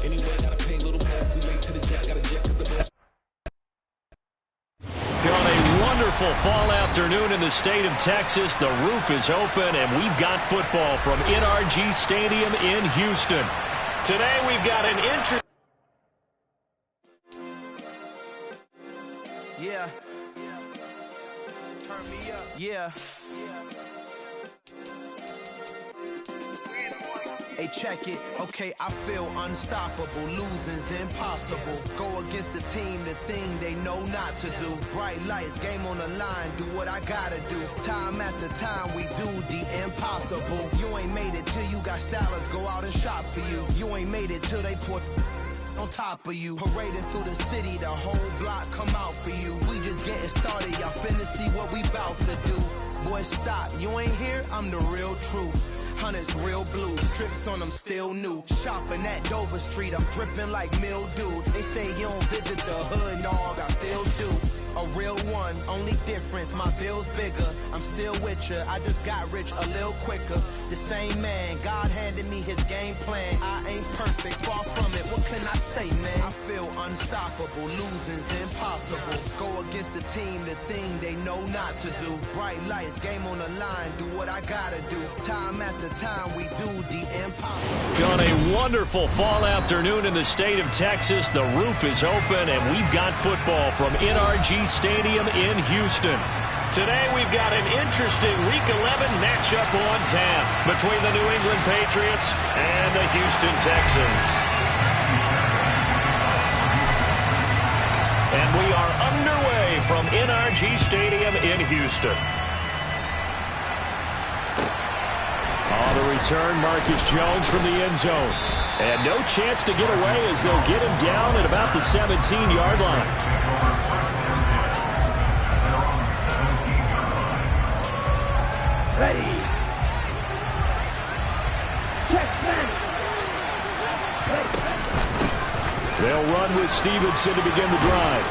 Anyway, gotta pay a little more. We late to the jet, got a jet 'cause the boy. On a wonderful fall afternoon in the state of Texas, the roof is open, and we've got football from NRG Stadium in Houston. Today, we've got an interesting... Yeah. Turn me up. Yeah. Hey, check it. Okay, I feel unstoppable. Losing's impossible. Go against the team, the thing they know not to do. Bright lights, game on the line. Do what I gotta do. Time after time, we do the impossible. You ain't made it till you got stylers go out and shop for you. You ain't made it till they put on top of you. Parading through the city, the whole block come out for you. We just getting started, y'all finna see what we bout to do. Boy, stop, you ain't here, I'm the real truth. Hunters real blue, strips on them still new. Shopping at Dover Street, I'm dripping like mildew. They say you don't visit the hood, dog, I still do. A real one, only difference, my bill's bigger. I'm still with ya, I just got rich a little quicker. The same man, God handed me his game plan. I ain't perfect, far from it, what can I say, man? I feel unstoppable, losing's impossible. Go against the team, the thing they know not to do. Bright lights, game on the line, do what I gotta do. Time after time, we do the impossible. On a wonderful fall afternoon in the state of Texas, the roof is open, and we've got football from NRG Stadium in Houston. Today, we've got an interesting Week 11 matchup on tap between the New England Patriots and the Houston Texans. And we are underway from NRG Stadium in Houston. On the return, Marcus Jones from the end zone. And no chance to get away as they'll get him down at about the 17-yard line. Ready. They'll run with Stevenson to begin the drive.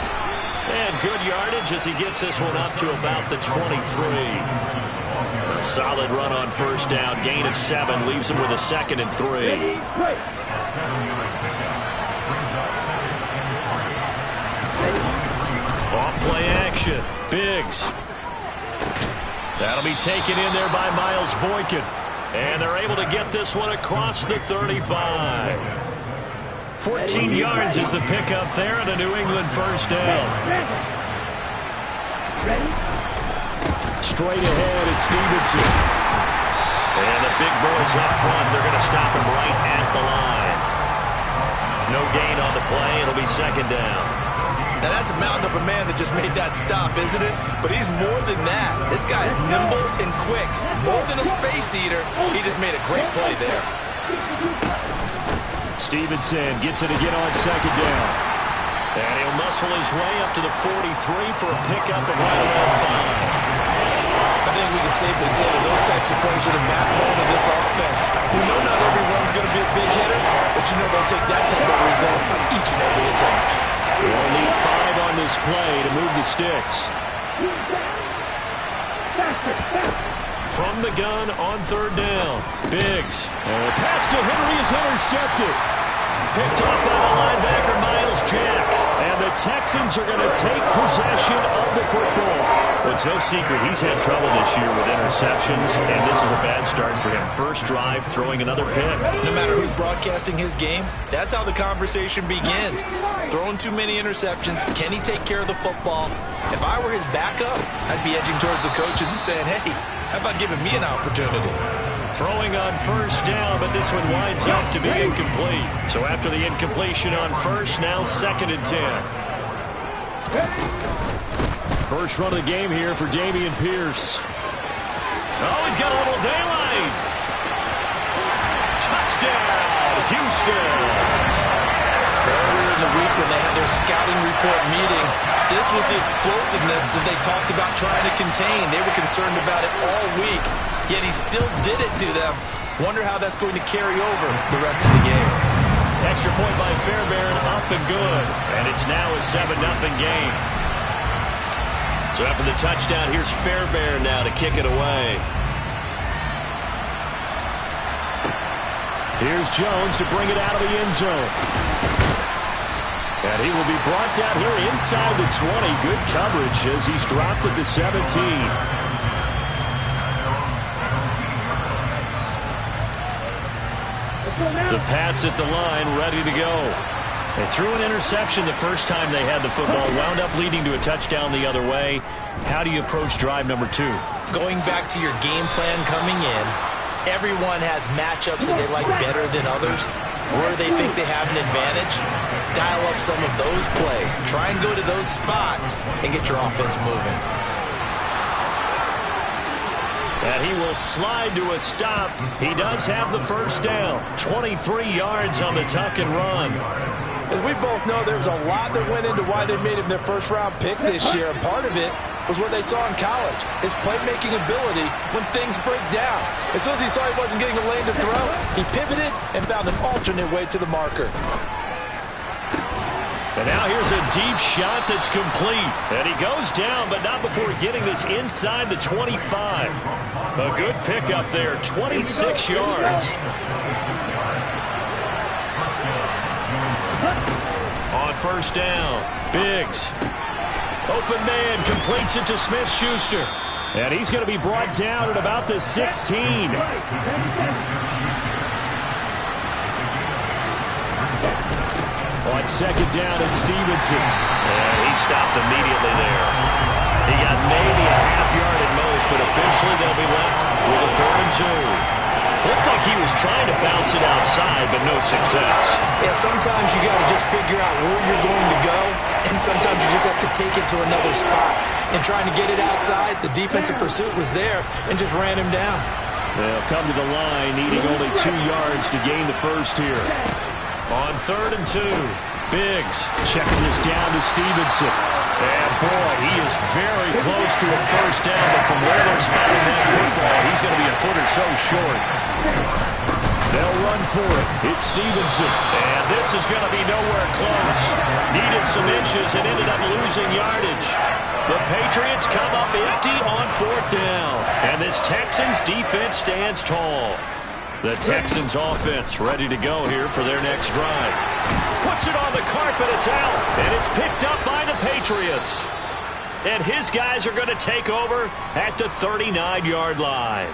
And good yardage as he gets this one up to about the 23. A solid run on first down. Gain of 7 leaves him with a 2nd and 3. Off play action. Biggs. That'll be taken in there by Miles Boykin. And they're able to get this one across the 35. 14 yards is the pickup there and a New England first down. Straight ahead, it's Stevenson. And the big boys up front, they're going to stop him right at the line. No gain on the play. It'll be 2nd down. Now, that's a mountain of a man that just made that stop, isn't it? But he's more than that. This guy's nimble and quick. More than a space eater, he just made a great play there. Stevenson gets it again on 2nd down. And he'll muscle his way up to the 43 for a pickup of right around 5. I think we can safely say that those types of plays are the backbone of this offense. We know not every run's going to be a big hitter, but you know they'll take that type of result on each and every attempt. We'll need 5 on this play to move the sticks. From the gun on 3rd down. Biggs. And the pass to Henry is intercepted. Picked off by the linebacker, Miles Jack. And the Texans are going to take possession of the football. Well, it's no secret he's had trouble this year with interceptions, and this is a bad start for him. First drive, throwing another pick. No matter who's broadcasting his game, that's how the conversation begins. Throwing too many interceptions, can he take care of the football? If I were his backup, I'd be edging towards the coaches and saying, hey, how about giving me an opportunity? Throwing on first down, but this one winds up to be incomplete. So after the incompletion on first, now 2nd and 10. First run of the game here for Dameon Pierce. Oh, he's got a little daylight. Touchdown, Houston. Earlier in the week when they had their scouting report meeting, this was the explosiveness that they talked about trying to contain. They were concerned about it all week, yet he still did it to them. Wonder how that's going to carry over the rest of the game. Extra point by Fairbairn, up and good. And it's now a 7-0 game. So after the touchdown, here's Fairbairn now to kick it away. Here's Jones to bring it out of the end zone. And he will be brought down here inside the 20. Good coverage as he's dropped at the 17. The Pats at the line, ready to go. They threw an interception the first time they had the football, wound up leading to a touchdown the other way. How do you approach drive number 2? Going back to your game plan coming in, everyone has matchups that they like better than others. Where they think they have an advantage, dial up some of those plays. Try and go to those spots and get your offense moving. And he will slide to a stop. He does have the first down. 23 yards on the tuck and run. As we both know, there was a lot that went into why they made him their first-round pick this year. And part of it was what they saw in college, his playmaking ability when things break down. As soon as he saw he wasn't getting a lane to throw, he pivoted and found an alternate way to the marker. And now here's a deep shot that's complete. And he goes down, but not before getting this inside the 25. A good pickup there, 26 yards. On first down, Biggs. Open man, completes it to Smith-Schuster. And he's going to be brought down at about the 16. On second down, it's Stevenson. And he stopped immediately there. He got maybe a half yard at most, but officially they'll be left with a 3rd and 2. Looked like he was trying to bounce it outside, but no success. Yeah, sometimes you got to just figure out where you're going to go, and sometimes you just have to take it to another spot. And trying to get it outside, the defensive pursuit was there and just ran him down. They'll come to the line, needing only 2 yards to gain the first here. On 3rd and 2, Biggs checking this down to Stevenson. And boy, he is very close to a first down, but from where they're spotting that football, he's going to be a foot or so short. They'll run for it. It's Stevenson. And this is going to be nowhere close. Needed some inches and ended up losing yardage. The Patriots come up empty on 4th down. And this Texans defense stands tall. The Texans offense ready to go here for their next drive. Puts it on the carpet, it's out, and it's picked up by the Patriots. And his guys are going to take over at the 39-yard line.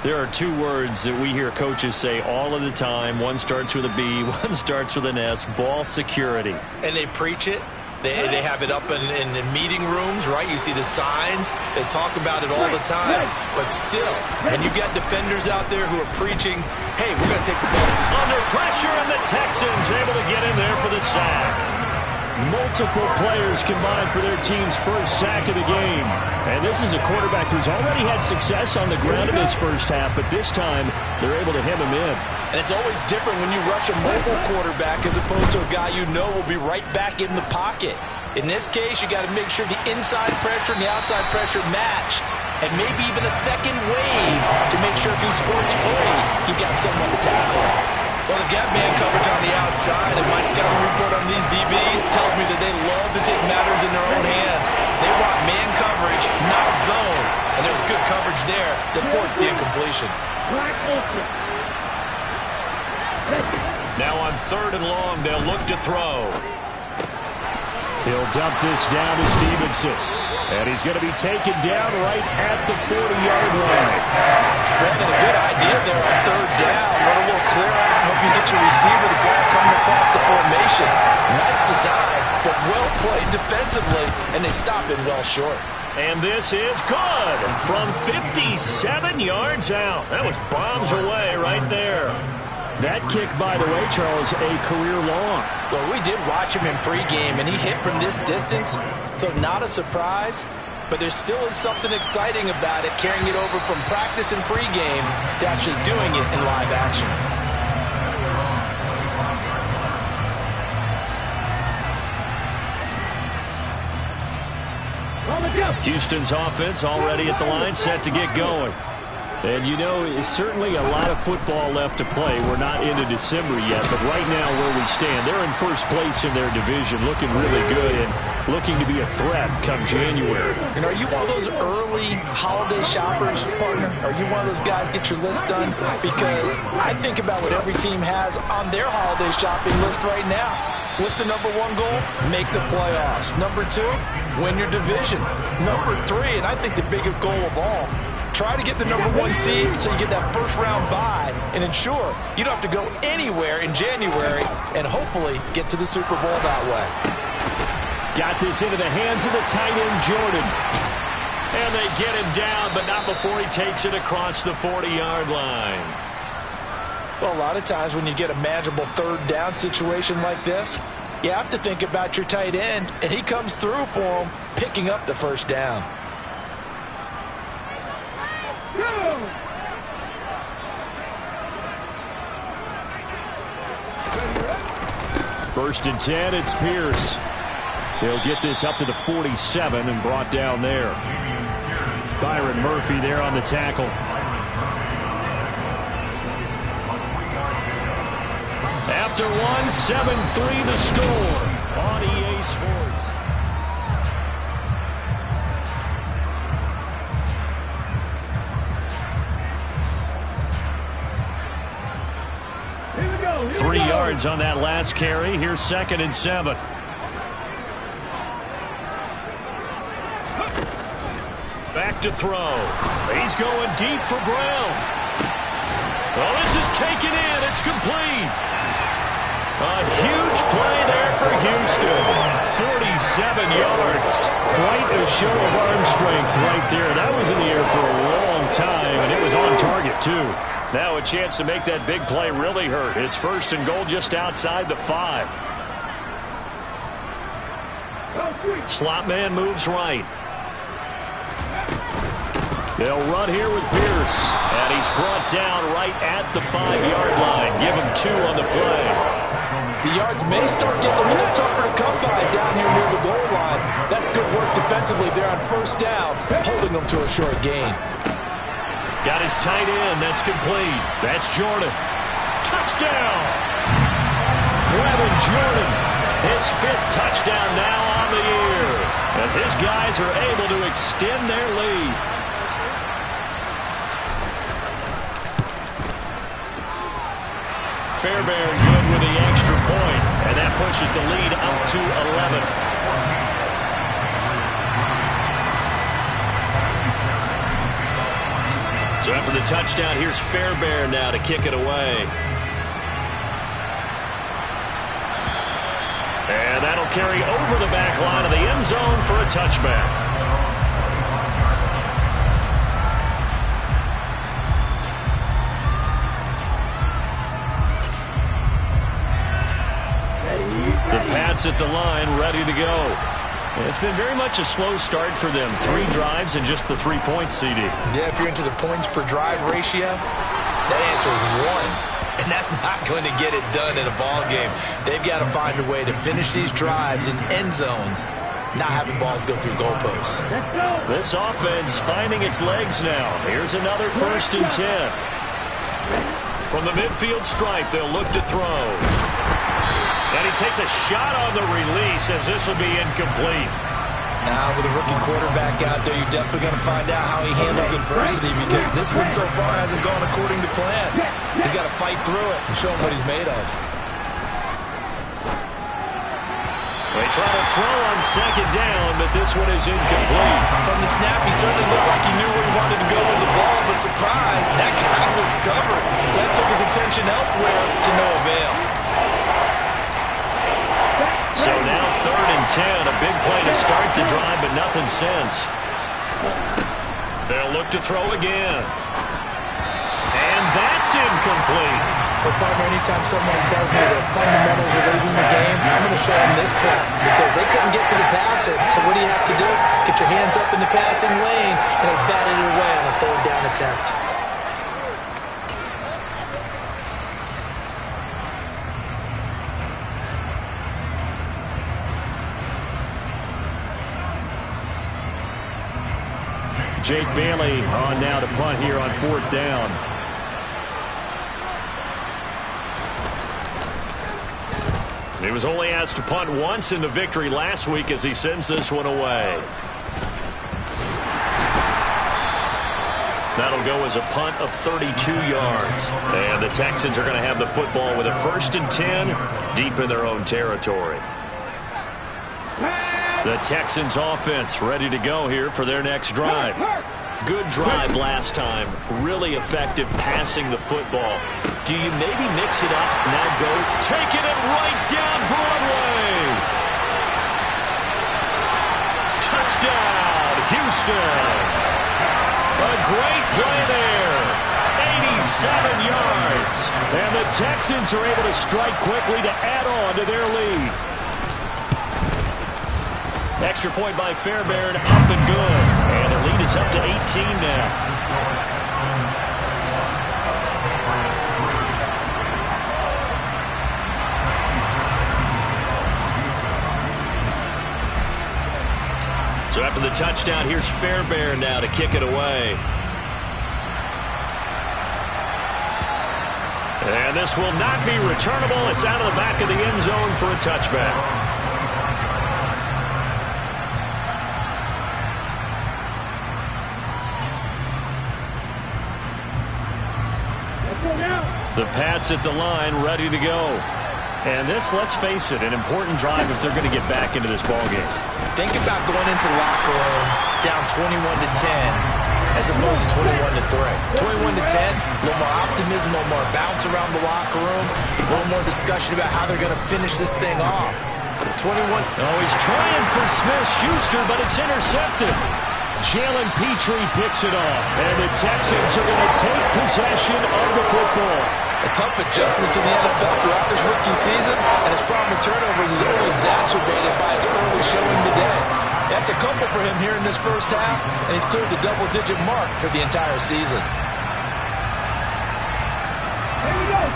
There are 2 words that we hear coaches say all of the time. One starts with a B, one starts with an S, ball security. And they preach it. They have it up in meeting rooms, right? You see the signs. They talk about it all the time. But still, when you got defenders out there who are preaching, hey, we're going to take the ball. Under pressure, and the Texans able to get in there for the sack. Multiple players combined for their team's first sack of the game. And this is a quarterback who's already had success on the ground in his first half, but this time they're able to hem him in. And it's always different when you rush a mobile quarterback as opposed to a guy you know will be right back in the pocket. In this case, you got to make sure the inside pressure and the outside pressure match. And maybe even a second wave to make sure if he squirts free, you got someone to tackle him. Well, they've got man coverage on the outside, and my scouting report on these DBs tells me that they love to take matters in their own hands. They want man coverage, not zone. And there was good coverage there that forced the incompletion. Now on 3rd and long, they'll look to throw. He'll dump this down to Stevenson. And he's going to be taken down right at the 40-yard line. Brandon, a good idea there on 3rd down. Run a little clear out. Hope you get your receiver the ball coming across the formation. Nice design, but well played defensively, and they stop it well short. And this is good from 57 yards out. That was bombs away right there. That kick, by the way, Charles, a career long. Well, we did watch him in pregame, and he hit from this distance, so not a surprise. But there still is something exciting about it, carrying it over from practice and pregame to actually doing it in live action. Houston's offense already at the line, set to get going. And, you know, it's certainly a lot of football left to play. We're not into December yet, but right now where we stand, they're in first place in their division, looking really good and looking to be a threat come January. And are you one of those early holiday shoppers, partner? Are you one of those guys get your list done? Because I think about what every team has on their holiday shopping list right now. What's the number one goal? Make the playoffs. Number two, win your division. Number three, and I think the biggest goal of all, try to get the number one seed so you get that first round bye and ensure you don't have to go anywhere in January and hopefully get to the Super Bowl that way. Got this into the hands of the tight end, Jordan. And they get him down, but not before he takes it across the 40-yard line. Well, a lot of times when you get a manageable third down situation like this, you have to think about your tight end, and he comes through for him, picking up the first down. First and 10, it's Pierce. He'll get this up to the 47 and brought down there. Byron Murphy there on the tackle. After one, 7-3 the score on EA Sports. Here we go. 3 yards on that last carry. Here's 2nd and 7. Back to throw. He's going deep for Brown. Oh, this is taken in. It's complete. A huge play there for Houston. 47 yards. Quite a show of arm strength right there. That was in the air for a long time, and it was on target, too. Now a chance to make that big play really hurt. It's 1st and goal just outside the 5. Slot man moves right. They'll run here with Pierce. And he's brought down right at the 5-yard line. Give him 2 on the play. The yards may start getting a little tougher to come by down here near the goal line. That's good work defensively there on first down, holding them to a short gain. Got his tight end. That's complete. That's Jordan. Touchdown! Brevin Jordan. His 5th touchdown now on the year as his guys are able to extend their lead. Fairbairn good with the extra point, and that pushes the lead up to 11. So after the touchdown, here's Fairbairn now to kick it away. And that'll carry over the back line of the end zone for a touchback. The Pats at the line, ready to go. It's been very much a slow start for them. 3 drives and just the 3 points, CD. Yeah, if you're into the points per drive ratio, that answer is 1. And that's not going to get it done in a ball game. They've got to find a way to finish these drives in end zones, not having balls go through goalposts. This offense finding its legs now. Here's another 1st and 10. From the midfield stripe, they'll look to throw. And he takes a shot on the release as this will be incomplete. Now, with a rookie quarterback out there, you're definitely going to find out how he handles adversity because this one so far hasn't gone according to plan. He's got to fight through it and show him what he's made of. They try to throw on 2nd down, but this one is incomplete. From the snap, he certainly looked like he knew where he wanted to go with the ball, but surprise, that guy was covered. So that took his attention elsewhere to no avail. So now 3rd and 10, a big play to start the drive, but nothing since. They'll look to throw again. And that's incomplete. But partner, anytime someone tells me the fundamentals are leaving the game, I'm going to show them this play because they couldn't get to the passer. So what do you have to do? Get your hands up in the passing lane, and they batted it away on a 3rd down attempt. Jake Bailey on now to punt here on 4th down. He was only asked to punt once in the victory last week as he sends this one away. That'll go as a punt of 32 yards. And the Texans are going to have the football with a 1st and 10 deep in their own territory. The Texans offense ready to go here for their next drive. Good drive last time. Really effective passing the football. Do you maybe mix it up? Now go taking it right down Broadway. Touchdown, Houston. A great play there. 87 yards. And the Texans are able to strike quickly to add on to their lead. Extra point by Fairbairn, up and good. And the lead is up to 18 now. So after the touchdown, here's Fairbairn now to kick it away. And this will not be returnable. It's out of the back of the end zone for a touchback. The Pats at the line, ready to go. And this, let's face it, an important drive if they're going to get back into this ballgame. Think about going into the locker room down 21-10 as opposed to 21-3. 21-10, a little more optimism, a little more bounce around the locker room, a little more discussion about how they're going to finish this thing off. 21. Oh, he's trying for Smith-Schuster, but it's intercepted. Jalen Petrie picks it off, and the Texans are going to take possession of the football. A tough adjustment to the NFL throughout his rookie season, and his problem with turnovers is only exacerbated by his early showing today. That's a couple for him here in this first half, and he's cleared the double-digit mark for the entire season.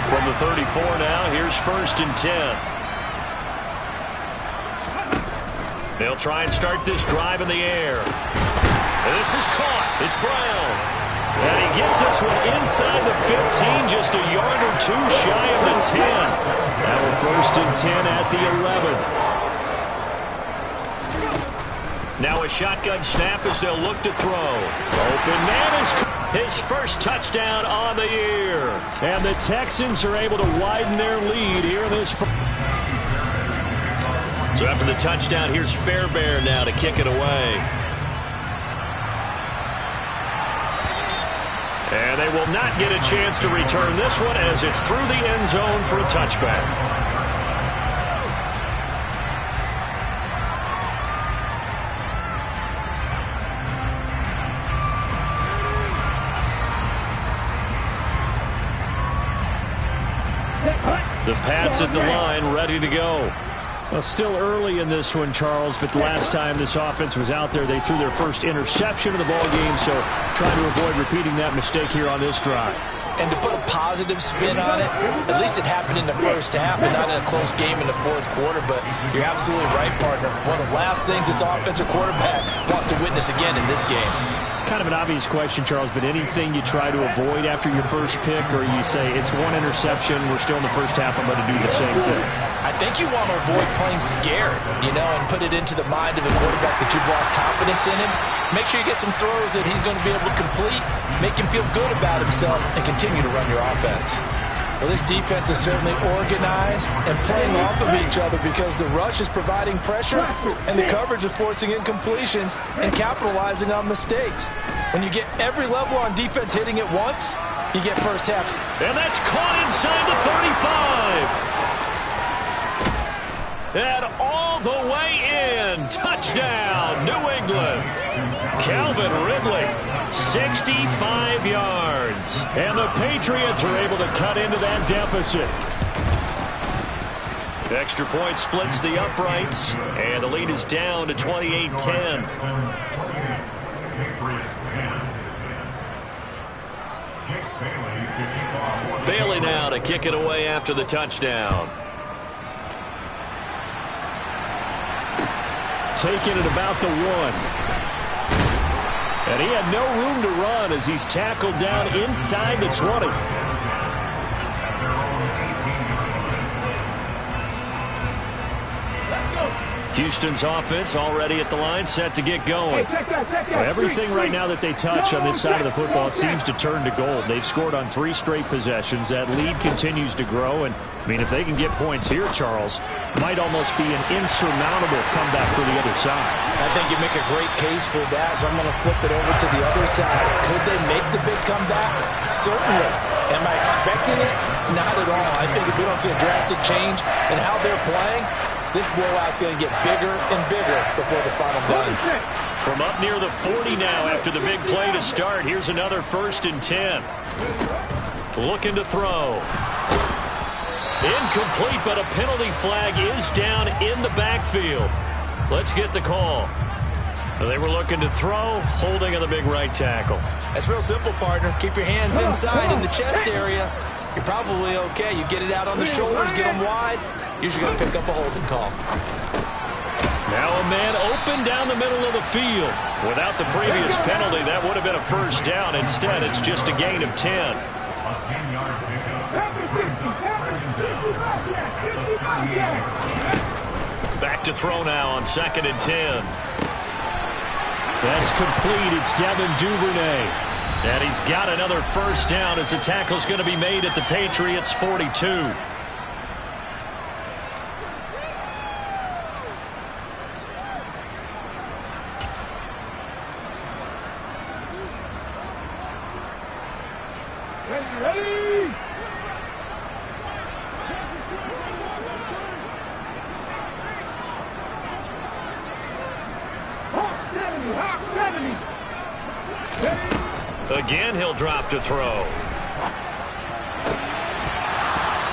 From the 34 now, here's 1st and 10. They'll try and start this drive in the air. And this is caught. It's Brown. And he gets this one inside the 15, just a yard or two shy of the 10. Now we're 1st and 10 at the 11. Now a shotgun snap as they'll look to throw. Open man is his first touchdown on the year. And the Texans are able to widen their lead here in this. So after the touchdown, here's Fairbairn now to kick it away. And they will not get a chance to return this one as it's through the end zone for a touchback. The Pats at the line, ready to go. Well, still early in this one, Charles, but the last time this offense was out there, they threw their first interception of the ballgame, so trying to avoid repeating that mistake here on this drive. And to put a positive spin on it, at least it happened in the first half and not in a close game in the 4th quarter, but you're absolutely right, partner. One of the last things this offensive quarterback wants to witness again in this game. Kind of an obvious question, Charles, but anything you try to avoid after your first pick, or you say it's one interception, we're still in the first half, I'm going to do the same thing? I think you want to avoid playing scared, and put it into the mind of a quarterback that you've lost confidence in him. Make sure you get some throws that he's going to be able to complete, make him feel good about himself, and continue to run your offense. Well, this defense is certainly organized and playing off of each other because the rush is providing pressure and the coverage is forcing incompletions and capitalizing on mistakes. When you get every level on defense hitting at once, you get first half. And that's caught inside the 35. And all the way in. Touchdown, New England. Calvin Ridley, 65 yards. And the Patriots are able to cut into that deficit. Extra point splits the uprights, and the lead is down to 28-10. Bailey now to kick it away after the touchdown. Taking it about the 1. And he had no room to run as he's tackled down inside the 20. Houston's offense already at the line, set to get going. Everything right now that they touch on this side of the football, it seems to turn to gold. They've scored on 3 straight possessions. That lead continues to grow. And, I mean, if they can get points here, Charles, might almost be an insurmountable comeback for the other side. I think you make a great case for that, so I'm going to flip it over to the other side. Could they make the big comeback? Certainly. Am I expecting it? Not at all. I think if we don't see a drastic change in how they're playing, this blowout's going to get bigger and bigger before the final gun. From up near the 40 now after the big play to start. Here's another 1st and 10. Looking to throw. Incomplete, but a penalty flag is down in the backfield. Let's get the call. They were looking to throw, holding on the big right tackle. That's real simple, partner. Keep your hands inside in the chest area. You're probably okay. You get it out on the shoulders, get them wide. Usually going to pick up a holding call. Now a man open down the middle of the field. Without the previous penalty, that would have been a 1st down. Instead, it's just a gain of 10. Back to throw now on 2nd and 10. That's complete. It's Devin Duvernay. And he's got another 1st down as the tackle's going to be made at the Patriots' 42. Again, he'll drop to throw.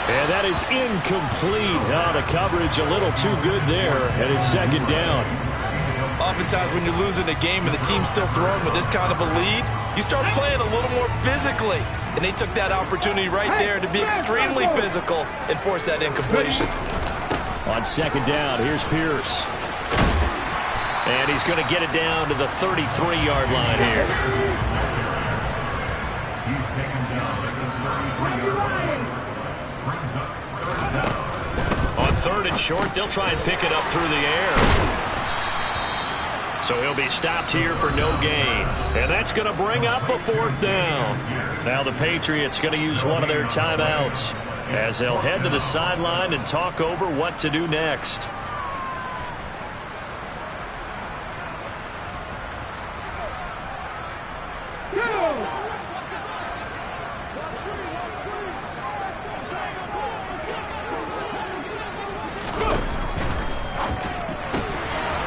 And that is incomplete. Oh, the coverage a little too good there, and it's 2nd down. Oftentimes when you're losing a game and the team's still throwing with this kind of a lead, you start playing a little more physically. And they took that opportunity right there to be extremely physical and force that incompletion. On 2nd down, here's Pierce. And he's going to get it down to the 33-yard line here. On 3rd and short, they'll try and pick it up through the air. So he'll be stopped here for no gain. And that's going to bring up a 4th down. Now the Patriots going to use one of their timeouts as they'll head to the sideline and talk over what to do next.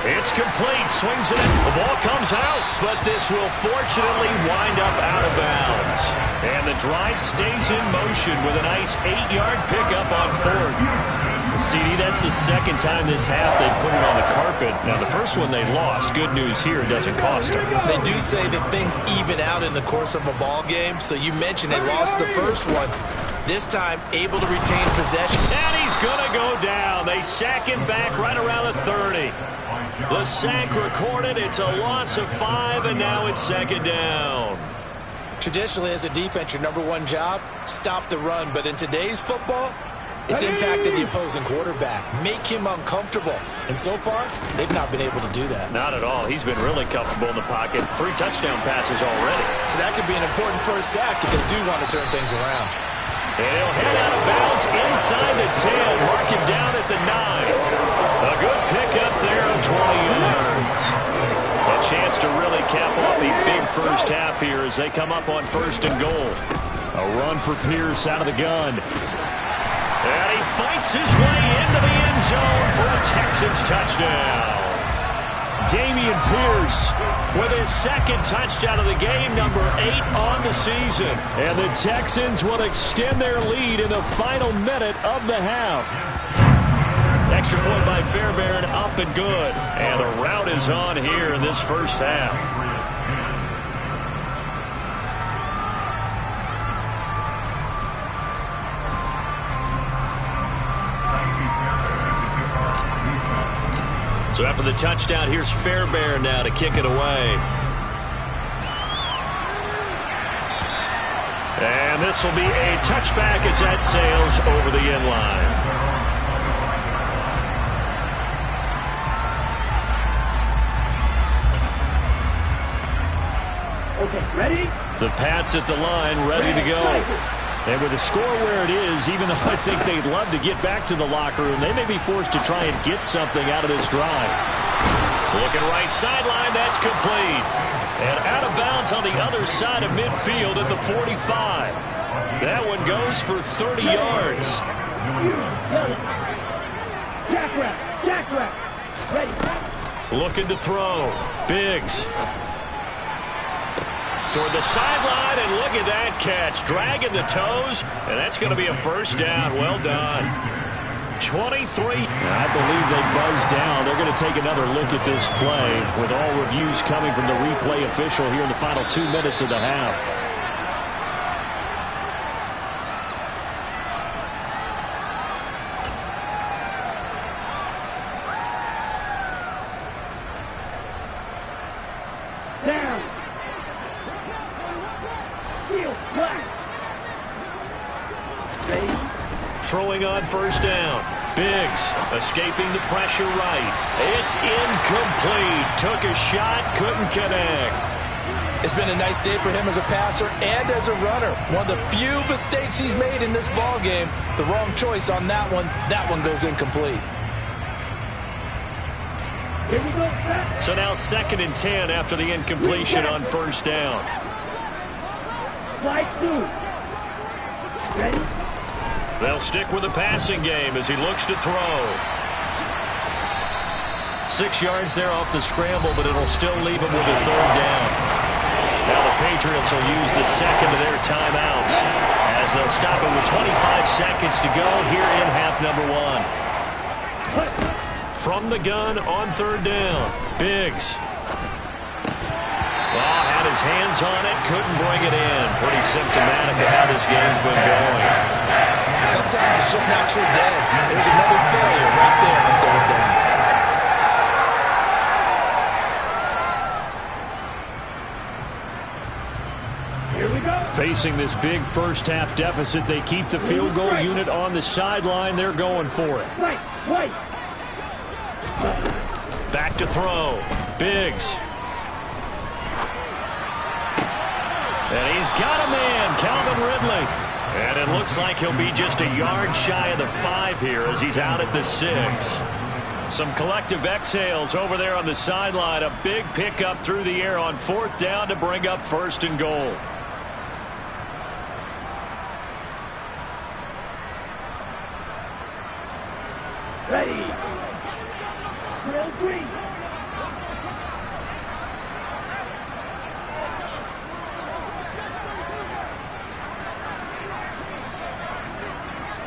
It's complete, swings it in, the ball comes out, but this will fortunately wind up out of bounds. And the drive stays in motion with a nice 8-yard pickup on 4th. CD, that's the 2nd time this half they've put it on the carpet. Now, the first one they lost. Good news here, it doesn't cost them. They do say that things even out in the course of a ball game, so you mentioned they lost the first one. This time, able to retain possession. And he's going to go down. They sack him back right around the 30. The sack recorded. It's a loss of 5, and now it's 2nd down. Traditionally, as a defense, your #1 job, stop the run. But in today's football, it's impacted the opposing quarterback. Make him uncomfortable. And so far, they've not been able to do that. Not at all. He's been really comfortable in the pocket. 3 touchdown passes already. So that could be an important 1st sack if they do want to turn things around. And he'll head out of bounds inside the 10. Mark him down at the 9. A good pickup there of 20 yards. A chance to really cap off a big 1st half here as they come up on 1st and goal. A run for Pierce out of the gun. And he fights his way into the end zone for a Texans touchdown. Dameon Pierce with his 2nd touchdown of the game, #8 on the season. And the Texans will extend their lead in the final minute of the half. Extra point by Fairbairn, up and good. And the rout is on here in this 1st half. So after the touchdown, here's Fairbairn now to kick it away. And this will be a touchback as that sails over the end line. Okay, ready? The Pats at the line, ready to go. And with the score where it is, even though I think they'd love to get back to the locker room, they may be forced to try and get something out of this drive. Looking right sideline, that's complete. And out of bounds on the other side of midfield at the 45. That one goes for 30 yards. Jackrabbit. Ready. Looking to throw. Biggs. Toward the sideline, and look at that catch. Dragging the toes, and that's going to be a first down. Well done. 23. I believe they buzzed down. They're going to take another look at this play with all reviews coming from the replay official here in the final 2 minutes of the half. Throwing on first down. Biggs escaping the pressure right. It's incomplete. Took a shot, couldn't connect. It's been a nice day for him as a passer and as a runner. One of the few mistakes he's made in this ball game. The wrong choice on that one. That one goes incomplete. Here we go. So now 2nd and 10 after the incompletion on first down. Slide 2. Ready? They'll stick with the passing game as he looks to throw. 6 yards there off the scramble, but it'll still leave him with a 3rd down. Now the Patriots will use the second of their timeouts as they'll stop it with 25 seconds to go here in half number 1. From the gun on 3rd down. Biggs. Well, had his hands on it, couldn't bring it in. Pretty symptomatic of how this game's been going. Sometimes it's just natural dead. There's another failure right there on 3rd down. Here we go. Facing this big first half deficit, they keep the field goal unit on the sideline. They're going for it. Right. Back to throw. Biggs. And he's got a man, Calvin Ridley. And it looks like he'll be just a yard shy of the 5 here as he's out at the 6. Some collective exhales over there on the sideline. A big pickup through the air on 4th down to bring up 1st and goal. Ready. Drill 3.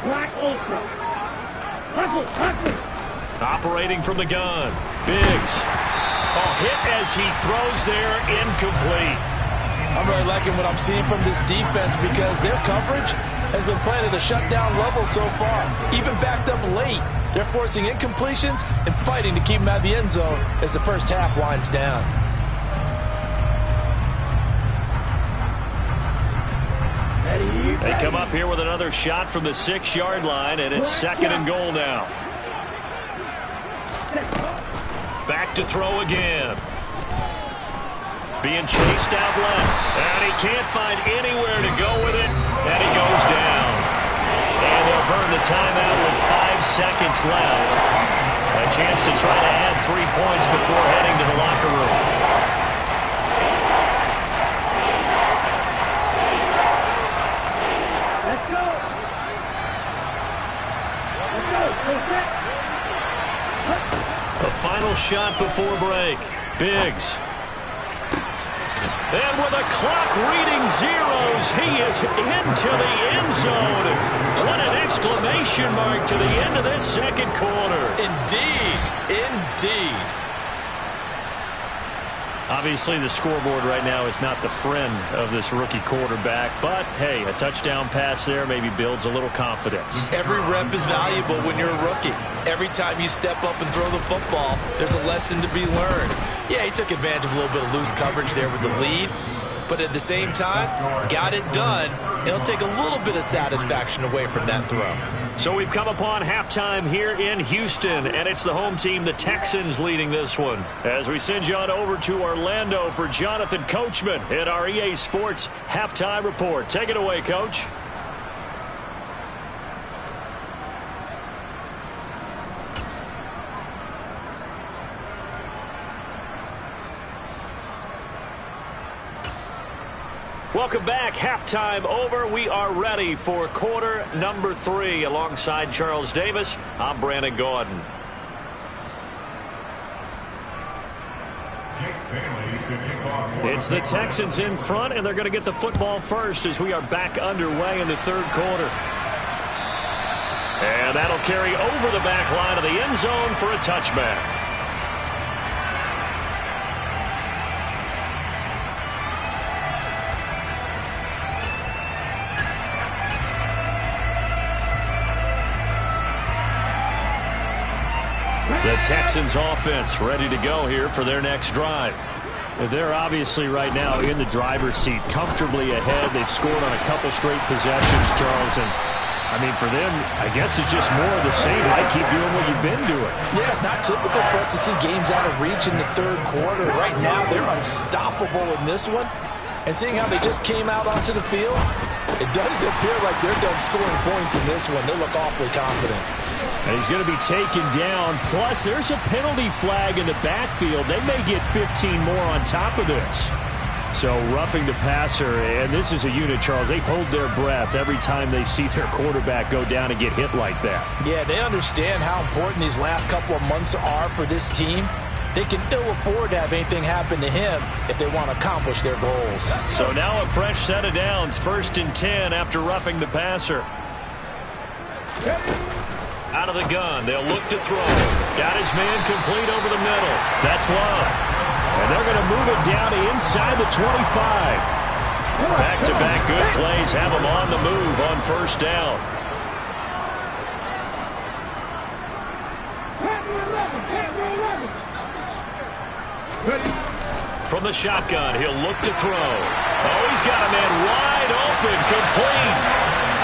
Black Ultra. Huckle. Operating from the gun. Biggs. Hit as he throws there, incomplete. I'm really liking what I'm seeing from this defense because their coverage has been playing at a shutdown level so far. Even backed up late. They're forcing incompletions and fighting to keep them out of the end zone as the first half winds down. They come up here with another shot from the 6-yard line, and it's 2nd and goal now. Back to throw again. Being chased out left, and he can't find anywhere to go with it, and he goes down. And they'll burn the timeout with 5 seconds left. A chance to try to add 3 points before heading to the locker room. A final shot before break. Biggs. And with a clock reading zeros, he is into the end zone. What an exclamation mark to the end of this 2nd quarter. Indeed. Obviously, the scoreboard right now is not the friend of this rookie quarterback. But, hey, a touchdown pass there maybe builds a little confidence. Every rep is valuable when you're a rookie. Every time you step up and throw the football, there's a lesson to be learned. Yeah, he took advantage of a little bit of loose coverage there with the lead. but at the same time, got it done. It'll take a little bit of satisfaction away from that throw. So we've come upon halftime here in Houston, and it's the home team, the Texans, leading this one. As we send you on over to Orlando for Jonathan Coachman in our EA Sports Halftime Report. Take it away, Coach. Welcome back. Halftime over. We are ready for quarter number 3. Alongside Charles Davis, I'm Brandon Gordon. It's the Texans in front, and they're going to get the football first as we are back underway in the third quarter. And that'll carry over the back line of the end zone for a touchback. The Texans offense ready to go here for their next drive. They're obviously right now in the driver's seat, comfortably ahead. They've scored on a couple straight possessions, Charles. And, I mean, for them, I guess it's just more of the same. I keep doing what you've been doing. Yeah, it's not typical for us to see games out of reach in the third quarter. Right now, they're unstoppable in this one. And seeing how they just came out onto the field, it does appear like they're done scoring points in this one. They look awfully confident. And he's going to be taken down. Plus, there's a penalty flag in the backfield. They may get 15 more on top of this. So roughing the passer, and this is a unit, Charles. They hold their breath every time they see their quarterback go down and get hit like that. Yeah, they understand how important these last couple of months are for this team. They can ill afford to have anything happen to him if they want to accomplish their goals. So now a fresh set of downs, 1st and 10 after roughing the passer. Out of the gun, they'll look to throw. Got his man complete over the middle. That's Love. And they're going to move it down to inside the 25. Back-to-back good plays have them on the move on 1st down. From the shotgun, he'll look to throw. Oh, he's got a man wide open, complete.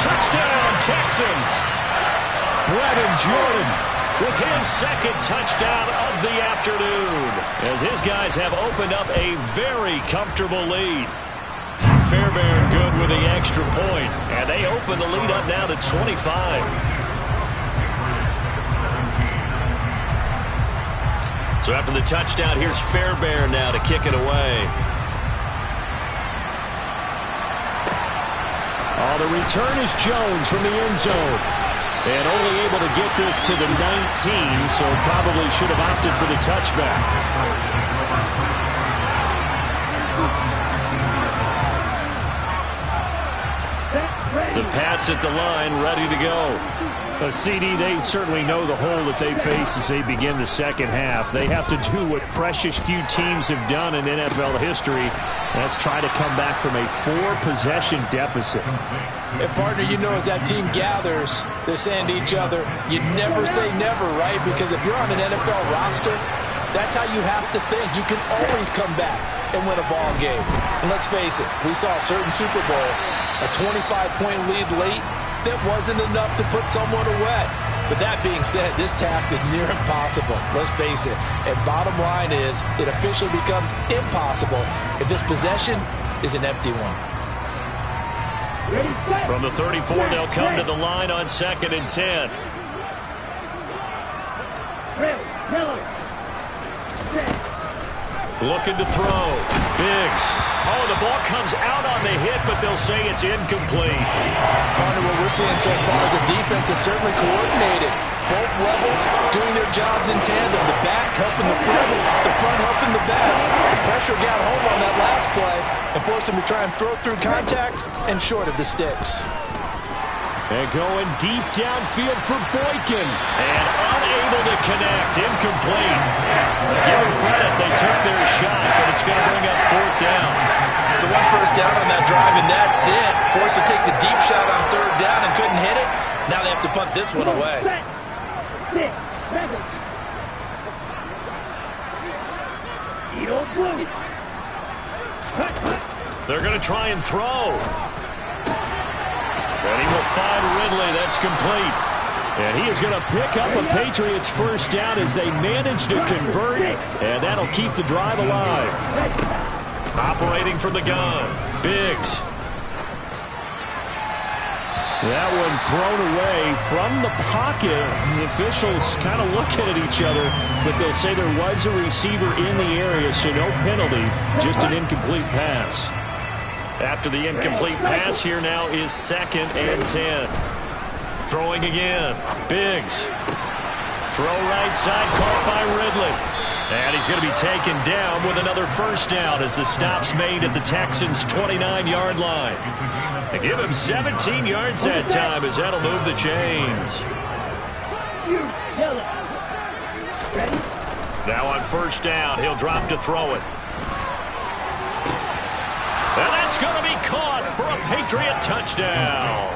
Touchdown, Texans. Brevin Jordan with his 2nd touchdown of the afternoon, as his guys have opened up a very comfortable lead. Fairbairn good with the extra point, and they open the lead up now to 25. So after the touchdown, here's Fairbairn now to kick it away. Oh, the return is Jones from the end zone. And only able to get this to the 19, so probably should have opted for the touchback. The Pats at the line, ready to go. CD, they certainly know the hole that they face as they begin the second half. They have to do what precious few teams have done in NFL history. That's try to come back from a 4-possession deficit. And partner, you know, as that team gathers, they're saying to each other, you never say never, right? Because if you're on an NFL roster, that's how you have to think. You can always come back and win a ball game. And let's face it, we saw a certain Super Bowl, a 25-point lead late, that wasn't enough to put someone away. But that being said, this task is near impossible. Let's face it. And bottom line is, it officially becomes impossible if this possession is an empty one. From the 34, they'll come to the line on 2nd and 10. Looking to throw. Biggs. Oh, the ball comes out on the hit, but they'll say it's incomplete. Partner, what we're seeing so far is a defense that's certainly coordinated. Both levels doing their jobs in tandem. The back helping the front helping the back. The pressure got home on that last play and forced him to try and throw through contact and short of the sticks. And going deep downfield for Boykin. And unable to connect. Incomplete. Give them credit. They took their shot, but it's going to bring up 4th down. So 1 first down on that drive, and that's it. Forced to take the deep shot on 3rd down and couldn't hit it. Now they have to punt this one away. They're going to try and throw. And he will find Ridley. That's complete. And he is going to pick up a Patriots first down as they manage to convert. And that'll keep the drive alive. Operating from the gun. Biggs. That one thrown away from the pocket. The officials kind of looking at each other, but they'll say there was a receiver in the area, so no penalty, just an incomplete pass. After the incomplete pass, here now is 2nd and 10. Throwing again. Biggs. Throw right side, caught by Ridley. And he's going to be taken down with another first down as the stop's made at the Texans' 29-yard line. They give him 17 yards that time as that'll move the chains. Now on first down, he'll drop to throw it. And that's going to be caught for a Patriot touchdown.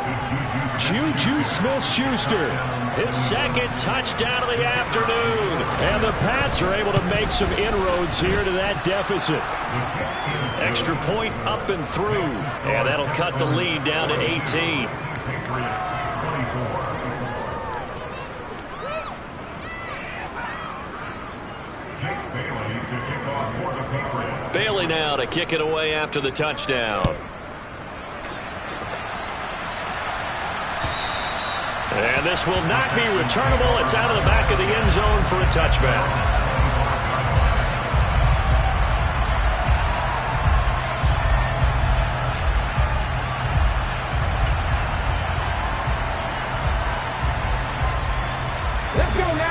Juju Smith-Schuster, his 2nd touchdown of the afternoon. And the Pats are able to make some inroads here to that deficit. Extra point up and through. And that'll cut the lead down to 18. Bailey now to kick it away after the touchdown. And this will not be returnable. It's out of the back of the end zone for a touchback.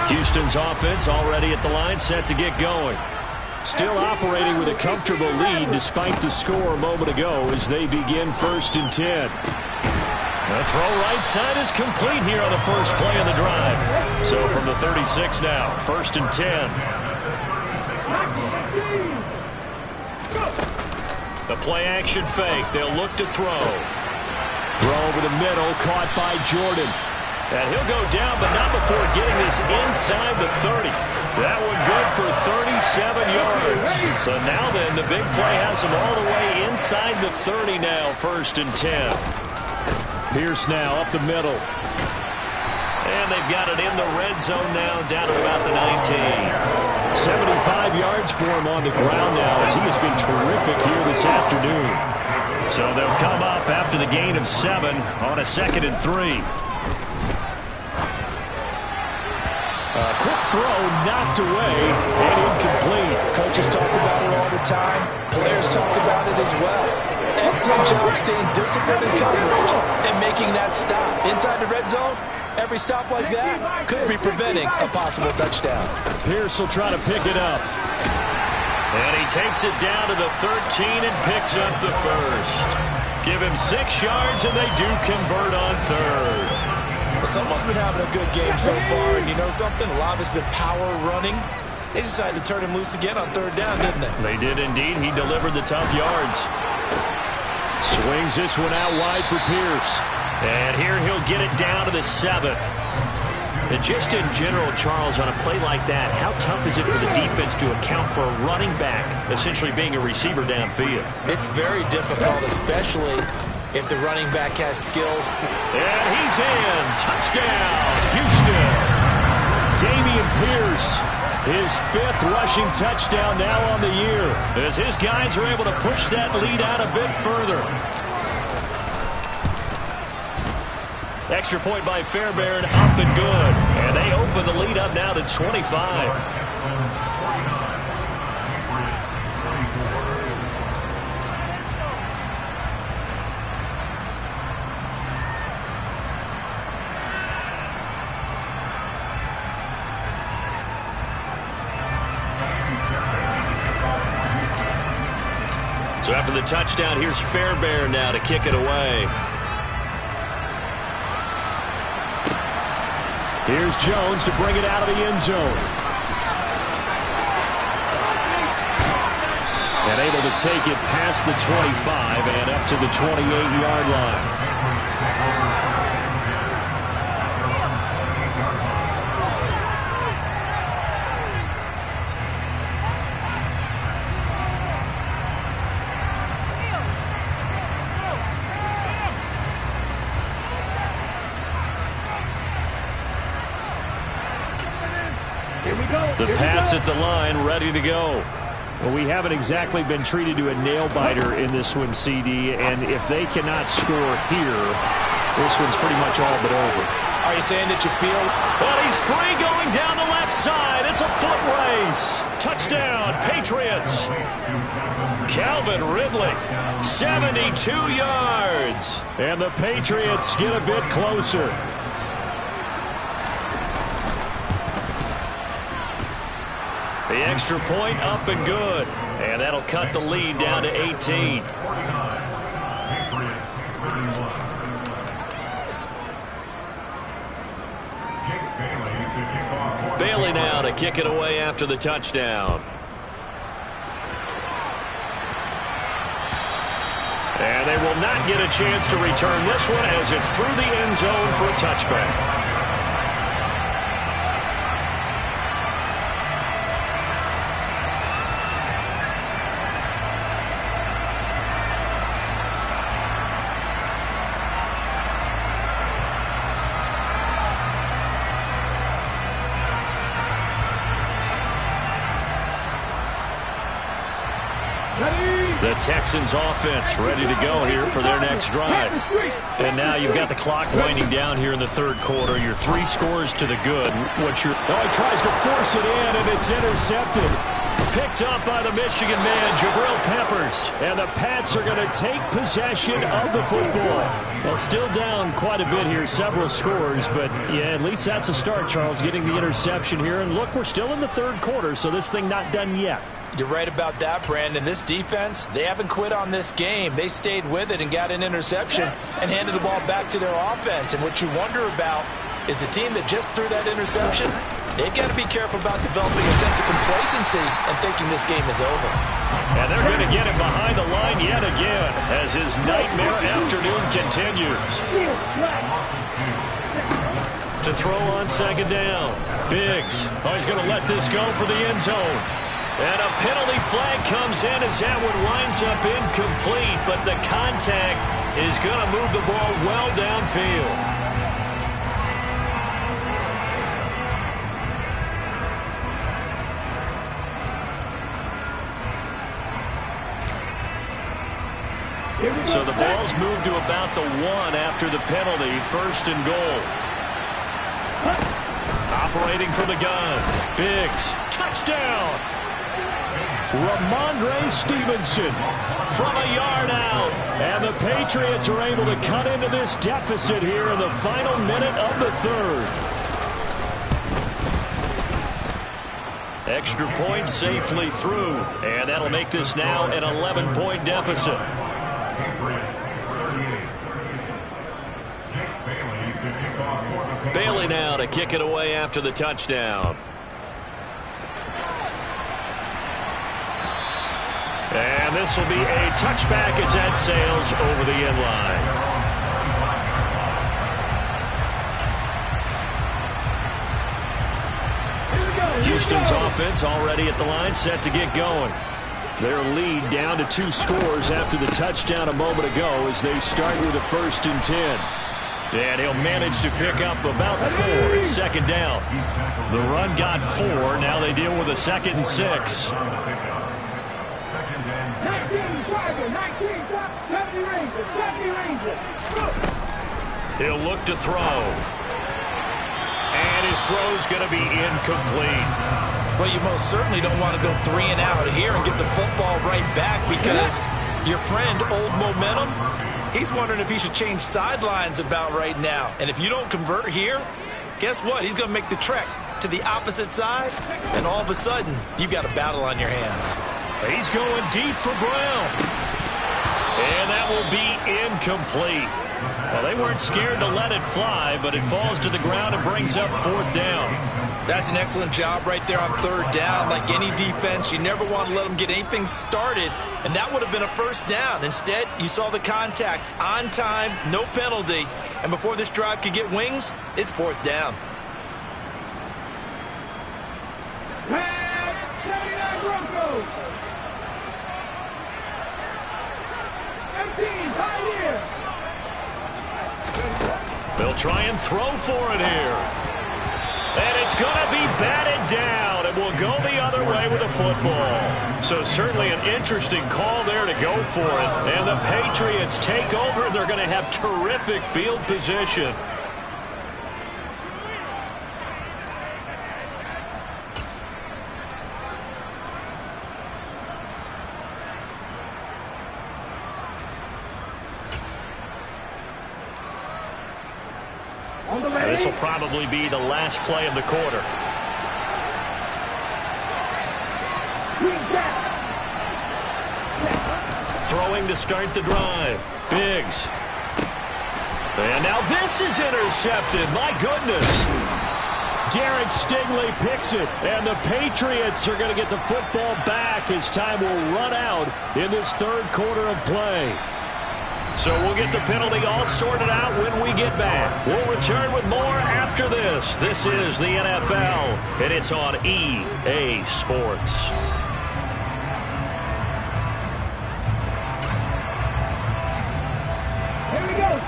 Houston's offense already at the line, set to get going. Still operating with a comfortable lead despite the score a moment ago as they begin 1st and 10. The throw right side is complete here on the first play of the drive. So from the 36 now, 1st and 10. The play action fake. They'll look to throw. Throw over the middle, caught by Jordan. And he'll go down, but not before getting this inside the 30. That one good for 37 yards. So now then, the big play has him all the way inside the 30 now, 1st and 10. Pierce now up the middle. And they've got it in the red zone now, down at about the 19. 75 yards for him on the ground now as he has been terrific here this afternoon. So they'll come up after the gain of 7 on a 2nd and 3. A quick throw knocked away and incomplete. Coaches talk about it all the time. Players talk about it as well. Excellent job staying disciplined in coverage and making that stop. Inside the red zone, every stop like that could be preventing a possible touchdown. Pierce will try to pick it up. And he takes it down to the 13 and picks up the first. Give him 6 yards and they do convert on 3rd. Someone's been having a good game so far, and you know something? A lot of it's been power running. They decided to turn him loose again on 3rd down, didn't they? They did indeed. He delivered the tough yards. Swings this one out wide for Pierce. And here he'll get it down to the 7. And just in general, Charles, on a play like that, how tough is it for the defense to account for a running back essentially being a receiver downfield? It's very difficult, especially if the running back has skills. And he's in. Touchdown, Houston. Dameon Pierce, his 5th rushing touchdown now on the year, as his guys are able to push that lead out a bit further. Extra point by Fairbairn, up and good. And they open the lead up now to 25. So after the touchdown, here's Fairbairn now to kick it away. Here's Jones to bring it out of the end zone. And able to take it past the 25 and up to the 28-yard line. Here we go. The Pats at the line, ready to go. Well, we haven't exactly been treated to a nail-biter in this one, CD, and if they cannot score here, this one's pretty much all but over. Are you saying that you feel? But he's free going down the left side. It's a foot race. Touchdown, Patriots. Calvin Ridley, 72 yards. And the Patriots get a bit closer. The extra point up and good. And that'll cut the lead down to 18. Bailey now to kick it away after the touchdown. And they will not get a chance to return this one as it's through the end zone for a touchback. The Texans offense ready to go here for their next drive. And now you've got the clock winding down here in the third quarter. Your 3 scores to the good. What's your... Oh, he tries to force it in, and it's intercepted. Picked up by the Michigan man, Jabril Peppers. And the Pats are going to take possession of the football. Well, still down quite a bit here, several scores. But, yeah, at least that's a start, Charles, getting the interception here. And, look, we're still in the third quarter, so this thing not done yet. You're right about that, Brandon. This defense, they haven't quit on this game. They stayed with it and got an interception and handed the ball back to their offense. And what you wonder about is the team that just threw that interception, they've got to be careful about developing a sense of complacency and thinking this game is over. And they're going to get him behind the line yet again as his nightmare afternoon continues. To throw on second down. Biggs. Oh, he's going to let this go for the end zone. And a penalty flag comes in as that one winds up incomplete, but the contact is going to move the ball well downfield. So the ball's moved to about the 1 after the penalty, first and goal. Operating from the gun. Biggs, touchdown. Ramondre Stevenson from a yard out. And the Patriots are able to cut into this deficit here in the final minute of the third. Extra point safely through. And that'll make this now an 11-point deficit. Bailey now to kick it away after the touchdown. And this will be a touchback as that sails over the end line. Houston's offense already at the line, set to get going. Their lead down to 2 scores after the touchdown a moment ago as they start with a 1st and 10. And he'll manage to pick up about 4 at second down. The run got 4. Now they deal with a 2nd and 6. He'll look to throw. And his throw's going to be incomplete. Well, you most certainly don't want to go 3 and out here and get the football right back because your friend, Old Momentum, he's wondering if he should change sidelines about right now. And if you don't convert here, guess what? He's going to make the trek to the opposite side, and all of a sudden, you've got a battle on your hands. He's going deep for Brown. And that will be incomplete. Well, they weren't scared to let it fly, but it falls to the ground and brings up 4th down. That's an excellent job right there on 3rd down. Like any defense, you never want to let them get anything started, and that would have been a 1st down. Instead, you saw the contact on time, no penalty, and before this drive could get wings, it's 4th down. They'll try and throw for it here. And it's going to be batted down. So certainly an interesting call there to go for it. And the Patriots take over. They're going to have terrific field position. This will probably be the last play of the quarter. Throwing to start the drive. Biggs. And now this is intercepted. My goodness. Derek Stingley picks it, and the Patriots are going to get the football back as time will run out in this third quarter of play. So we'll get the penalty all sorted out when we get back. We'll return with more after this. This is the NFL, and it's on EA Sports.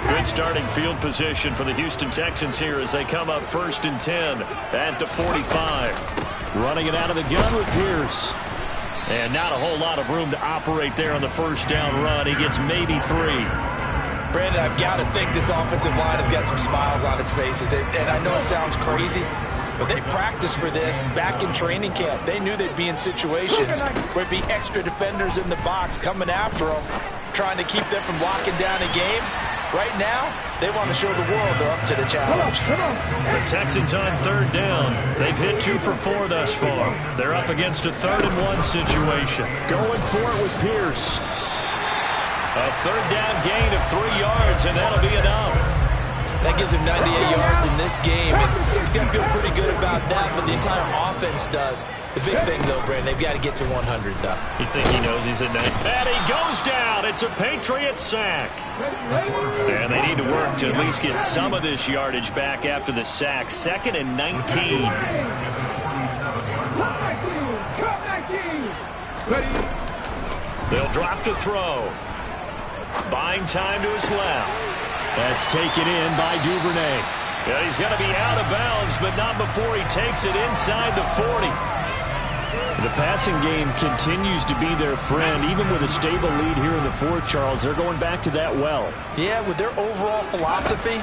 Good starting field position for the Houston Texans here as they come up 1st and 10 at the 45. Running it out of the gun with Pierce. And not a whole lot of room to operate there on the first down run. He gets maybe 3. Brandon, I've got to think this offensive line has got some smiles on its faces. And I know it sounds crazy, but they practiced for this back in training camp. They knew they'd be in situations where there'd be extra defenders in the box coming after them, trying to keep them from locking down a game. Right now, they want to show the world they're up to the challenge. The Texans on 3rd down. They've hit 2 for 4 thus far. They're up against a 3rd and 1 situation. Going for it with Pierce. A 3rd down gain of 3 yards, and that'll be enough. That gives him 98 yards in this game, and he's got to feel pretty good about that, but the entire offense does. The big thing, though, Brandon, they've got to get to 100, though. You think he knows he's at 90? And he goes down. It's a Patriot sack. And they need to work to at least get some of this yardage back after the sack. 2nd and 19. They'll drop to throw. Buying time to his left. That's taken in by Duvernay. Yeah, he's going to be out of bounds, but not before he takes it inside the 40. The passing game continues to be their friend. Even with a stable lead here in the 4th, Charles, they're going back to that well. Yeah, with their overall philosophy,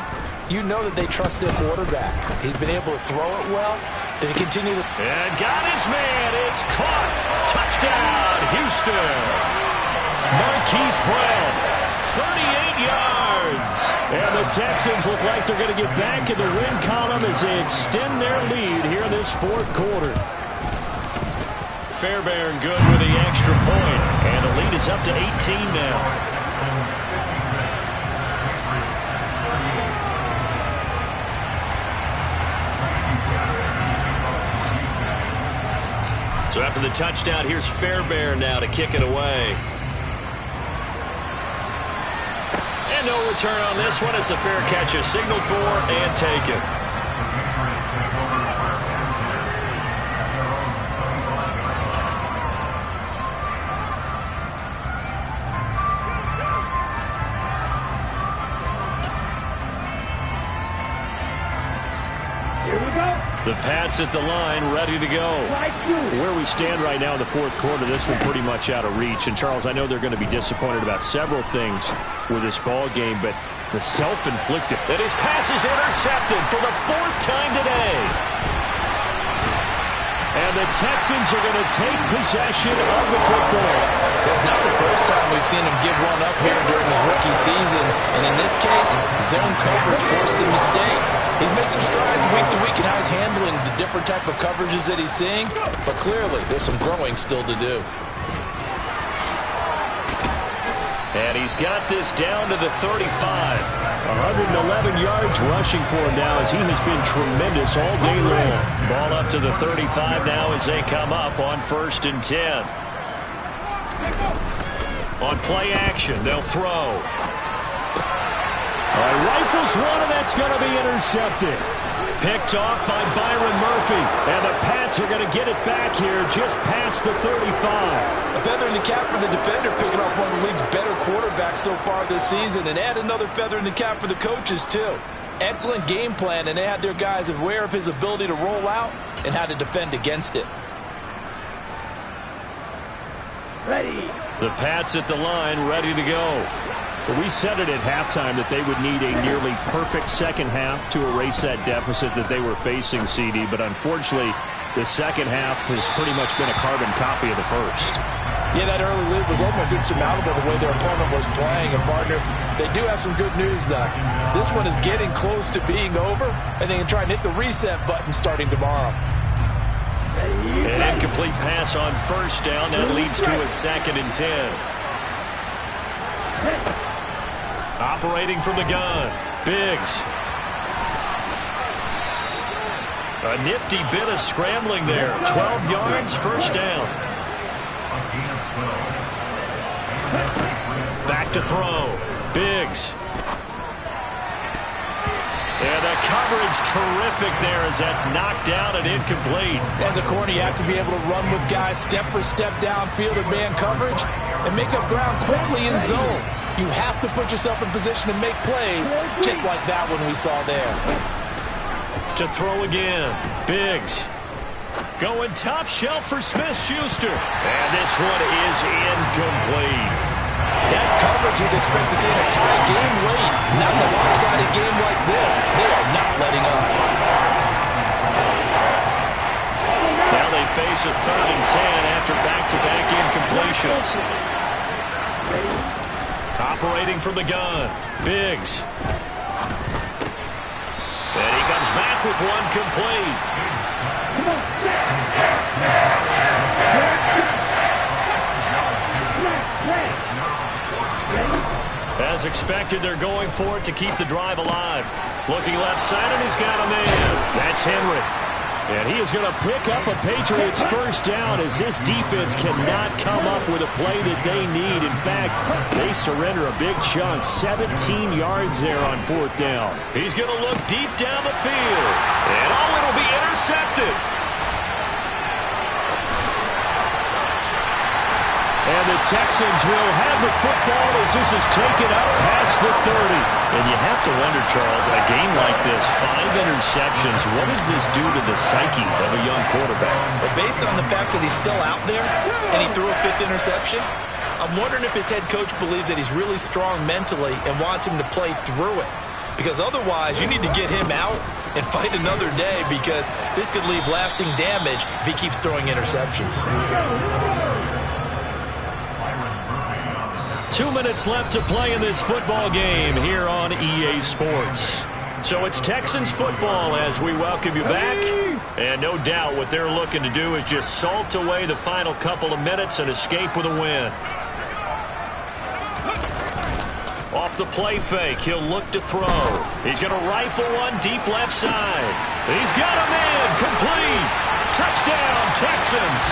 you know that they trust their quarterback. He's been able to throw it well. They continue to... And got his man. It's caught. Touchdown, Houston. Marquise Brown, 38 yards. And the Texans look like they're going to get back in the win column as they extend their lead here in this 4th quarter. Fairbairn good with the extra point, and the lead is up to 18 now. So after the touchdown, here's Fairbairn now to kick it away. And no return on this one as the fair catch is signaled for and taken. The Pats at the line, ready to go. Where we stand right now in the 4th quarter, this one pretty much out of reach. And, Charles, I know they're going to be disappointed about several things with this ball game, but the self-inflicted. And his pass is intercepted for the 4th time today. And the Texans are going to take possession of the football. It's not the first time we've seen him give one up here during his rookie season. And in this case, zone coverage forced the mistake. He's made some strides week to week in how he's handling the different type of coverages that he's seeing. But clearly, there's some growing still to do. And he's got this down to the 35. 111 yards rushing for him now as he has been tremendous all day long. Ball up to the 35 now as they come up on 1st and 10. On play action, they'll throw. Rifles one, and that's going to be intercepted. Picked off by Byron Murphy. And the Pats are going to get it back here just past the 35. A feather in the cap for the defender, picking off one of the league's better quarterbacks so far this season. And add another feather in the cap for the coaches, too. Excellent game plan, and they had their guys aware of his ability to roll out and how to defend against it. Ready. The Pats at the line, ready to go. But we said it at halftime that they would need a nearly perfect second half to erase that deficit that they were facing, CD. But unfortunately, the second half has pretty much been a carbon copy of the first. Yeah, that early lead was almost insurmountable the way their opponent was playing. And, partner, they do have some good news, though. This one is getting close to being over, and they can try and hit the reset button starting tomorrow. An incomplete pass on first down. That leads to a 2nd and 10. Operating from the gun, Biggs. A nifty bit of scrambling there. 12 yards, first down. Back to throw. Biggs. And the coverage terrific there as that's knocked down and incomplete. As a corner, you have to be able to run with guys step for step downfield in man coverage and make up ground quickly in zone. You have to put yourself in position to make plays, just like that one we saw there. To throw again, Biggs. Going top shelf for Smith-Schuster. And this one is incomplete. That's coverage you'd expect to see in a tie game late. Not in a lopsided game like this. They are not letting up. Now they face a 3rd and 10 after back-to-back incompletions. Operating from the gun, Biggs. And he comes back with one complete. As expected, they're going for it to keep the drive alive. Looking left side, and he's got a man. That's Henry. And he is going to pick up a Patriots first down as this defense cannot come up with a play that they need. In fact, they surrender a big chunk, 17 yards there on 4th down. He's going to look deep down the field. And it'll be intercepted. And the Texans will have the football as this is taken up past the 30. And you have to wonder, Charles, a game like this, 5 interceptions, what does this do to the psyche of a young quarterback? But based on the fact that he's still out there and he threw a 5th interception, I'm wondering if his head coach believes that he's really strong mentally and wants him to play through it. Because otherwise, you need to get him out and fight another day because this could leave lasting damage if he keeps throwing interceptions. 2 minutes left to play in this football game here on EA Sports. So it's Texans football as we welcome you back. And no doubt what they're looking to do is just salt away the final couple of minutes and escape with a win. Off the play fake, he'll look to throw. He's going to rifle one deep left side. He's got a man, complete. Touchdown, Texans.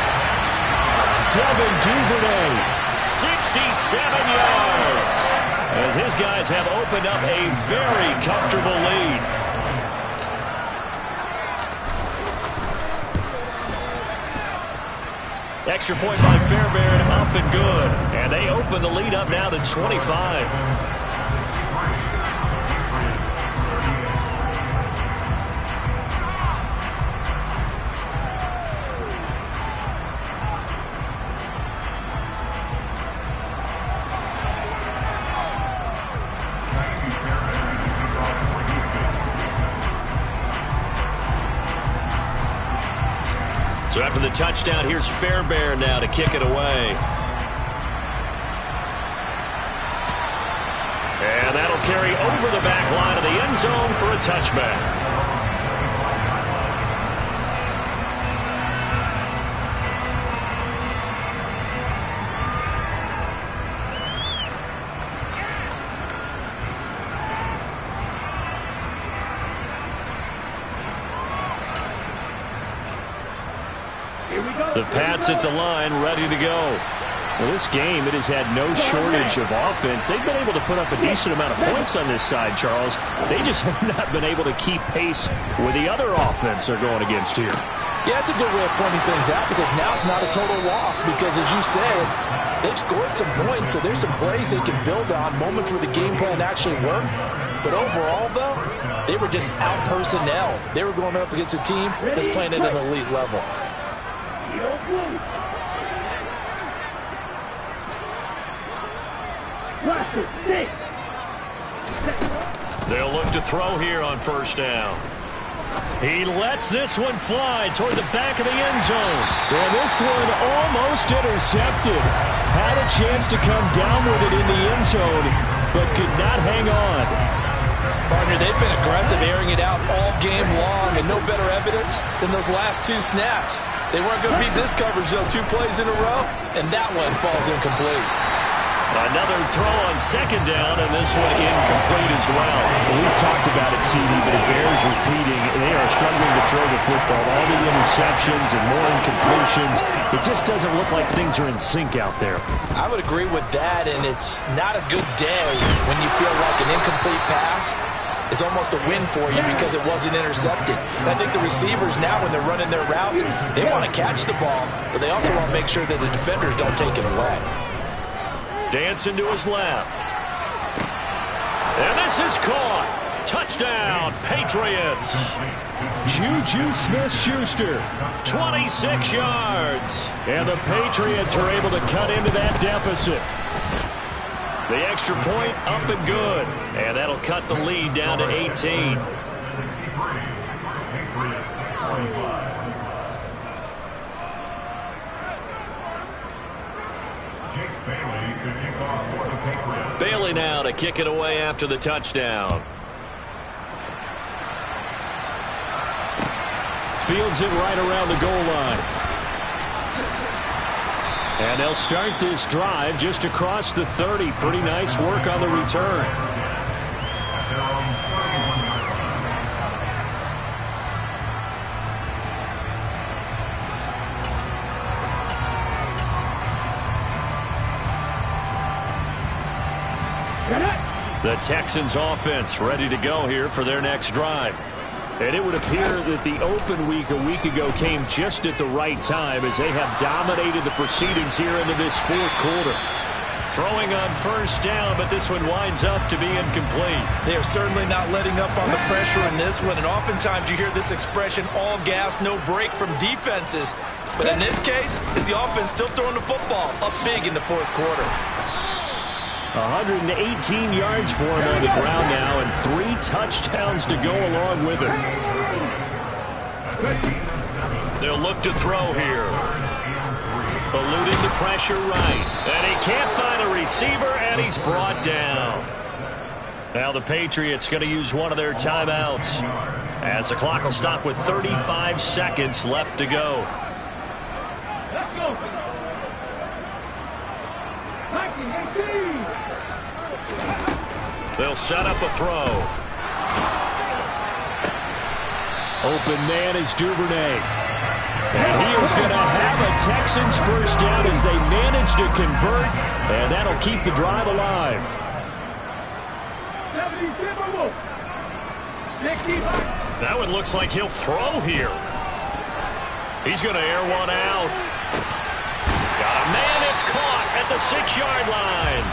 Devin Duvernay. 67 yards as his guys have opened up a very comfortable lead. Extra point by Fairbairn, up and good. And they open the lead up now to 25. So after the touchdown, here's Fairbairn now to kick it away. And that'll carry over the back line of the end zone for a touchback. The Pats at the line, ready to go. Well, this game, it has had no shortage of offense. They've been able to put up a decent amount of points on this side, Charles. They just have not been able to keep pace with the other offense they're going against here. Yeah, it's a good way of pointing things out because now it's not a total loss because, as you said, they've scored some points, so there's some plays they can build on, moments where the game plan actually worked. But overall, though, they were just out personnel. They were going up against a team that's playing at an elite level. Roster, stay. They'll look to throw here on first down. He lets this one fly toward the back of the end zone. And this one almost intercepted. Had a chance to come down with it in the end zone, but could not hang on. Partner, they've been aggressive, airing it out all game long, and no better evidence than those last 2 snaps. They weren't going to beat this coverage, though, 2 plays in a row, and that one falls incomplete. Another throw on second down, and this one incomplete as well. We've talked about it, CD, but it bears repeating. They are struggling to throw the football. All the interceptions and more incompletions. It just doesn't look like things are in sync out there. I would agree with that, and it's not a good day when you feel like an incomplete pass is almost a win for you because it wasn't intercepted. And I think the receivers now, when they're running their routes, they want to catch the ball, but they also want to make sure that the defenders don't take it away. Dancing to his left. And this is caught. Touchdown, Patriots. Juju Smith-Schuster. 26 yards. And the Patriots are able to cut into that deficit. The extra point up and good. And that'll cut the lead down to 18. Bailey now to kick it away after the touchdown. Fields it right around the goal line. And they'll start this drive just across the 30. Pretty nice work on the return. The Texans offense ready to go here for their next drive. And it would appear that the open week a week ago came just at the right time as they have dominated the proceedings here into this 4th quarter. Throwing on first down, but this one winds up to be incomplete. They are certainly not letting up on the pressure in this one, and oftentimes you hear this expression, all gas, no break from defenses. But in this case, is the offense still throwing the football up big in the 4th quarter. 118 yards for him on the ground now, and 3 touchdowns to go along with it. They'll look to throw here. Eluding the pressure right. And he can't find a receiver, and he's brought down. Now the Patriots going to use one of their timeouts as the clock will stop with 35 seconds left to go. Let's go. 19, 18. They'll set up a throw. Open man is Duvernay. And he is going to have a Texans first down as they manage to convert, and that'll keep the drive alive. That one looks like he'll throw here. He's going to air one out. Got a man, it's caught at the 6-yard line.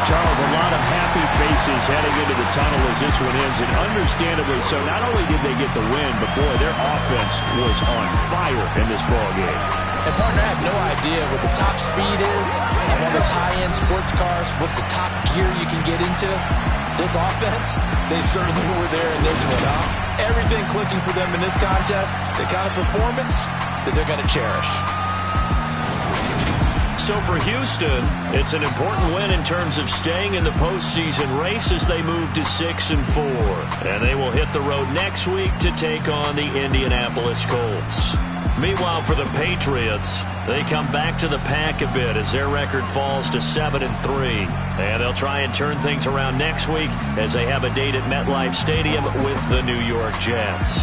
Charles, a lot of happy faces heading into the tunnel as this one ends, and understandably so. Not only did they get the win, but boy, their offense was on fire in this ballgame. And partner, I have no idea what the top speed is on one of those high-end sports cars. What's the top gear you can get into? This offense, they certainly were there in this one, huh? Everything clicking for them in this contest, the kind of performance that they're going to cherish. So for Houston, it's an important win in terms of staying in the postseason race as they move to 6-4. And they will hit the road next week to take on the Indianapolis Colts. Meanwhile, for the Patriots, they come back to the pack a bit as their record falls to 7-3. And they'll try and turn things around next week as they have a date at MetLife Stadium with the New York Jets.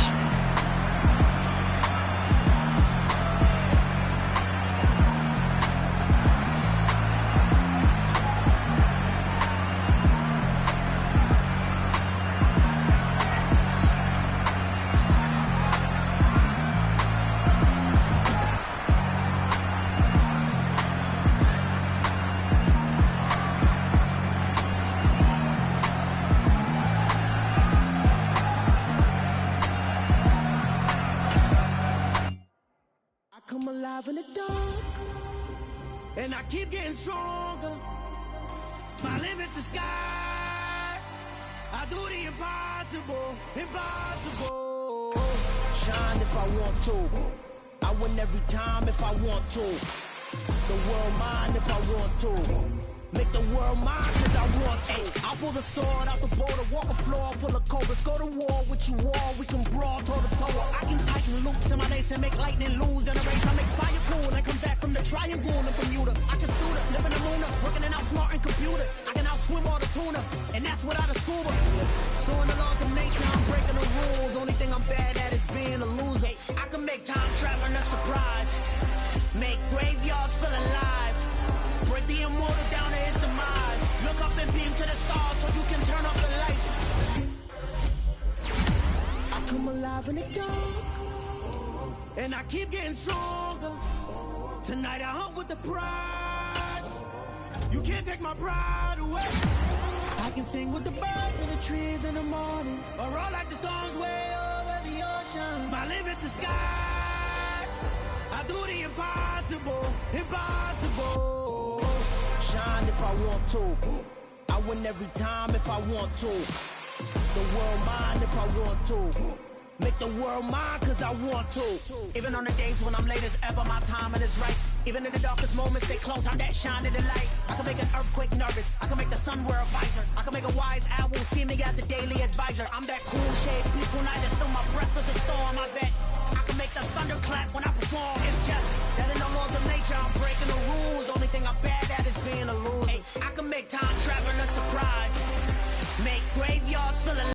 keep getting stronger. My limit's the sky. I do the impossible, impossible. Shine if I want to. I win every time if I want to. The world mine if I want to. Make the world mine cause I want to. I pull the sword out the border, walk a floor full of cobras. Go to war with you all, we can brawl toe to toe. I can tighten loops in my lace and make lightning lose in a race. I make fire cool and come back from the triangle in Bermuda. I can suit up, live in the moon up, working and outsmarting computers. I can outswim all the tuna, and that's without a scuba. So in the laws of nature, I'm breaking the rules. Only thing I'm bad at is being a loser. I can make time traveling a surprise, make graveyards feel alive, break the immortal down to his demise. Look up and beam to the stars so you can turn up the lights. I come alive in the dark, and I keep getting stronger. Tonight I hunt with the pride. You can't take my pride away. I can sing with the birds in the trees in the morning, or roll like the storms way over the ocean. My limit's the sky. I do the impossible, impossible. Shine if I want to. I win every time if I want to. The world mine if I want to. Make the world mine cause I want to. Even on the days when I'm late as ever, my timing is right. Even in the darkest moments, stay close, I'm that shining the light. I can make an earthquake nervous, I can make the sun wear a visor. I can make a wise owl see me as a daily advisor. I'm that cool shade, peaceful night, and still my breath